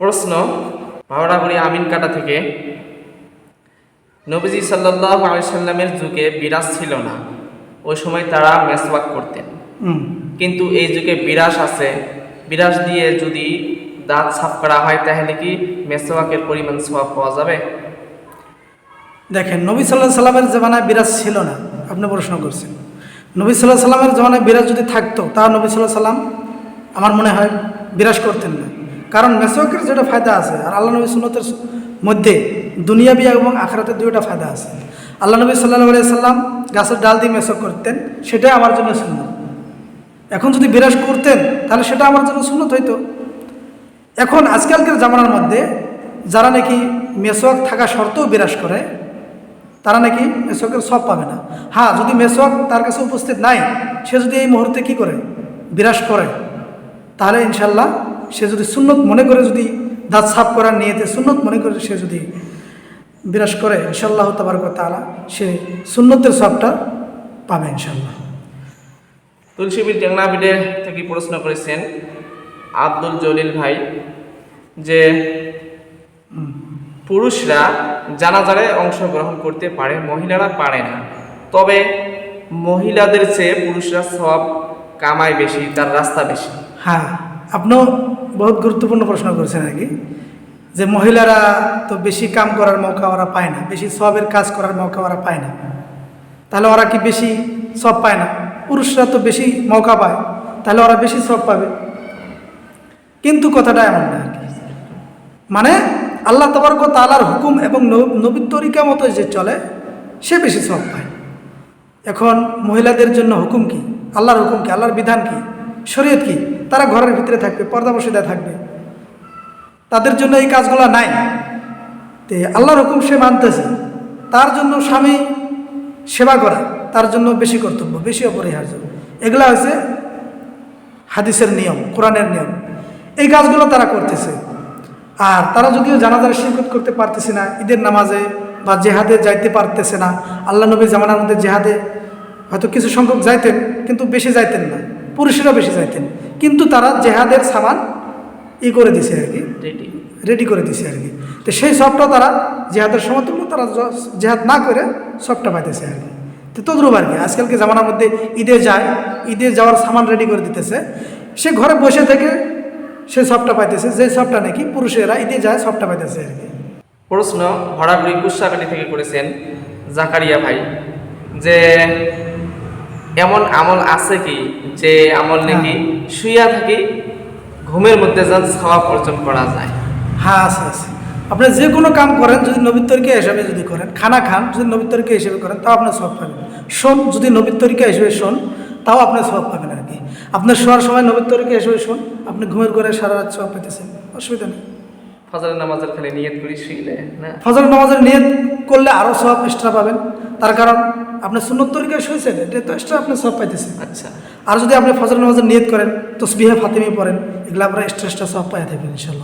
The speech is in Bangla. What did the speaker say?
প্রশ্ন ভাওড়াগুড়ি আমিন কাটা থেকে, নবীজি সাল্লাল্লাহু আলাইহি সাল্লামের যুগে বিরাস ছিল না, ওই সময় তারা মেসওয়াক করতেন। কিন্তু এই যুগে বিরাস আছে, বিরাস দিয়ে যদি দাঁত সাফ করা হয় তাহলে কি মেসওয়াকের পরিমাণ সওয়াব পাওয়া যাবে? দেখেন, নবী সাল্লাহ সাল্লামের জমানায় বিরাজ ছিল না, আপনি প্রশ্ন করছেন। নবী সাল্লাহ সাল্লামের জমানায় বিরাজ যদি থাকতো তা নবী সাল্লাহ সাল্লাম আমার মনে হয় বিরাজ করতেন না। কারণ মেসওয়াকের যেটা ফায়দা আছে, আর আল্লাহ নবী সুন্নতের মধ্যে দুনিয়াবি এবং আখিরাতের দুইটা ফায়দা আছে। আল্লাহ নবী সাল্লাল্লাহু আলাইহি সাল্লাম গাছের ডাল দিয়ে মেসওয়াক করতেন, সেটাই আমার জন্য সুন্নত। এখন যদি বিরাজ করতেন তাহলে সেটা আমার জন্য সুন্নত হইতো। এখন আজকালকার জামানার মধ্যে যারা নাকি মেসওয়াক থাকা সত্ত্বেও বিরাজ করে, তারা নাকি মেসওয়াকের সওয়াব পাবে না। হ্যাঁ, যদি মেসওয়াক তার কাছে উপস্থিত নাই, সে যদি এই মুহূর্তে কি করে বিরাজ করে, তাহলে ইনশাল্লাহ সে যদি সুন্নত মনে করে, যদি দাঁত সাফ করার নিয়েতে সুন্নত মনে করে সে যদি বিরাজ করে, ইনশাআল্লাহ তাবারক ওয়া তাআলা সে সুন্নতের সওয়াবটা পাবে ইনশাআল্লাহ। তুলসীবির টেংনাবিডে থেকে প্রশ্ন করেছেন আব্দুল জলিল ভাই, যে পুরুষরা জানাজারে অংশগ্রহণ করতে পারে, মহিলারা পারে না, তবে মহিলাদের চেয়ে পুরুষরা সওয়াব কামায় বেশি, তার রাস্তা বেশি। হ্যাঁ, আপনিও বহুত গুরুত্বপূর্ণ প্রশ্ন করেছেন আর কি, যে মহিলারা তো বেশি কাম করার মৌকা ওরা পায় না, বেশি সওয়াবের কাজ করার মৌকা ওরা পায় না, তাহলে ওরা কি বেশি সওয়াব পায় না? পুরুষরা তো বেশি মৌকা পায়, তাহলে ওরা বেশি সওয়াব পাবে। কিন্তু কথাটা এমন না আর কি, মানে আল্লাহ তাবারক ওয়া তাআলার হুকুম এবং নবীর তরিকা মতো যে চলে সে বেশি সওয়াব পায়। এখন মহিলাদের জন্য হুকুম কি? আল্লাহর হুকুম কি? আল্লাহর বিধান কি? শরীয়ত কি? তারা ঘরের ভিতরে থাকবে, পর্দাবশীদা থাকবে, তাদের জন্য এই কাজগুলো নাই। তে আল্লাহর হুকুম সে মানতেছে, তার জন্য স্বামী সেবা করা তার জন্য বেশি কর্তব্য, বেশি অপরিহার্য। এগুলা হচ্ছে হাদিসের নিয়ম, কোরআনের নিয়ম। এই কাজগুলো তারা করতেছে। আর তারা যদিও জানাজার শিরকত করতে পারতেছে না, ঈদের নামাজে বা জেহাদে যাইতে পারতেছে না। আল্লাহ নবী জামানার মধ্যে জেহাদে হয়তো কিছু সংখ্যক যাইতেন, কিন্তু বেশি যাইতেন না, পুরুষেরা বেশি যাইতেন। কিন্তু তারা জেহাদের সামান করে দিছে আর কি, রেডি করে দিছে আর কি। তো সেই সবটা তারা জেহাদের সমতুল্য, তারা জেহাদ না করে সবটা পাইতেছে আর কি। তো তদ্রুপ আর কি, আজকালকে জামানার মধ্যে ঈদে যায়, ঈদে যাওয়ার সামান রেডি করে দিতেছে, সে ঘরে বসে থেকে সে সবটা পাইতেছে, যে সবটা নাকি পুরুষেরা ঈদে যায় সবটা পাইতেছে আর কি। প্রশ্ন ভরাগুড়ি গুসাকাটি থেকে করেছেন জাকারিয়া ভাই, যে এমন আমল আছে কি যে আমল নাকি শুইয়া থাকি ঘুমের মধ্যে যা সওয়াব অর্জন করা যায়? হ্যাঁ, আছে আছে। আপনি যে কোনো কাম করেন যদি নবীর তরিকা হিসাবে যদি করেন, খানা খান যদি নবীর তরিকা হিসেবে করেন, তাও আপনার সওয়াব পাবেন। শোন যদি নবীর তরিকা হিসেবে শোন, তাও আপনার সওয়াব পাবেন আর কি। আপনার শোয়ার সময় নবীর তরিকা হিসেবে শোন, আপনি ঘুমের ঘরে সারা রাত সওয়াব পেতেছেন, অসুবিধা নেই। ফজরের নামাজের খালি নিয়ত করি শুইলে না, ফজরের নামাজের নিয়ত করলে আরও সওয়াব এক্সট্রা পাবেন, তার কারণ আপনি সুন্নত তরিকায় শুয়েছেন, এটা তো এক্সট্রা আপনি সওয়াব পাইতেছেন। আচ্ছা, আর যদি আপনি ফজরের নামাজের নিয়ত করেন, তসবিহে ফাতিমি পড়েন, এগুলো আপনারা এক্সট্রা সওয়াব পাই থাকবেন ইনশাআল্লাহ।